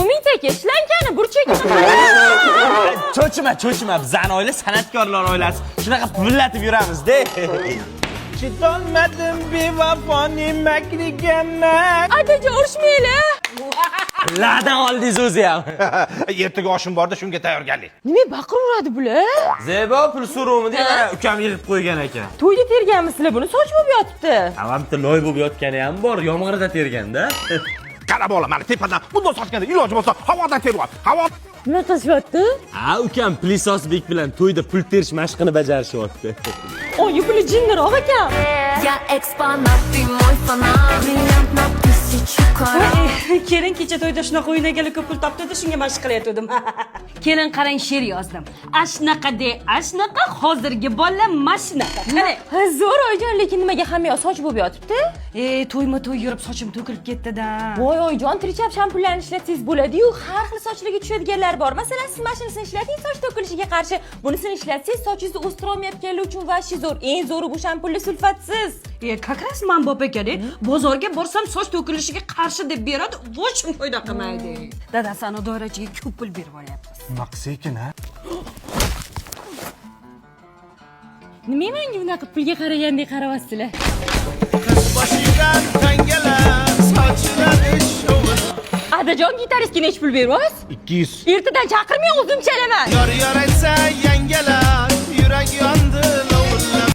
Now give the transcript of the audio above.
Umid aka, ishlankani burchakni Cho'chima, bizani oila san'atkorlar oilasi. Shunaqa pullatib yuramiz-da. Chidolmadim bevafoning makriga mak. Adajon urishmaylar. Ladan oldingiz o'zi ham. Ertaga oshim borda shunga tayyorgarlik. Nima baqiraveradi bular? Zebo pul so'rovmi deb mana ukam yig'ib qo'ygan ekan. To'yda terganmisizlar buni, soch bo'lib yotibdi. Avamda loy bo'lib yotgani ham bor, yomg'irda terganda. Qarab ola, mana tepadan bunday sochganda iloji bo'lsa havodan teryapti. Havo Nima qilishyapti? Ha, ukam Plisosbek bilan to'yda pul terish mashqini bajarishyapti. Oyi puli jinniroq ekan. Я экспонат, ты мой фанат. Бриллиант на 1000 карат. Kelin kecha to'yda shunaqa o'ynaganlik ko'p pul topdi, shunga mashq qilayotgandim. Kelin qarang, she'r yozdim. Ashnaqa de, ashnaqa hozirgi bolalar mashinaqa. Qani, Zo'r oyijon, lekin nimaga hamma soch bo'lib yotibdi? to'y yurib sochim to'kilib ketdi-da. Voy oyijon, trichap shampunlarni ishlatsangiz bo'ladi-yu, har xil sochlarga tushadiganlar bor. Masalan, siz mashinasini ishlating, soch to'kilishiga qarshi. Bunisini ishlatsangiz, sochingizni o'stira olmayotganlar uchun vashi zo'r. Eng zo'ri bu shampunli sulfatsiz. Как раз manbob ekan-da. Bozorga borsam soch to'kilishiga qarshi deb beradi, vochim foyda qilmaydi. Dadasi ana doirachiga ko'p pul berib olyapti. maqsekin ha. Nima menga bunaqa pulga qaragandek qarayapsizlar? Boshidan tangalar, sochidan shovur. Adajon, gitaristga nech pul beryapsiz? 200. Ertadan chaqirmang, o'zim chalaman. Yor aytsa yangalar, yurak yondi.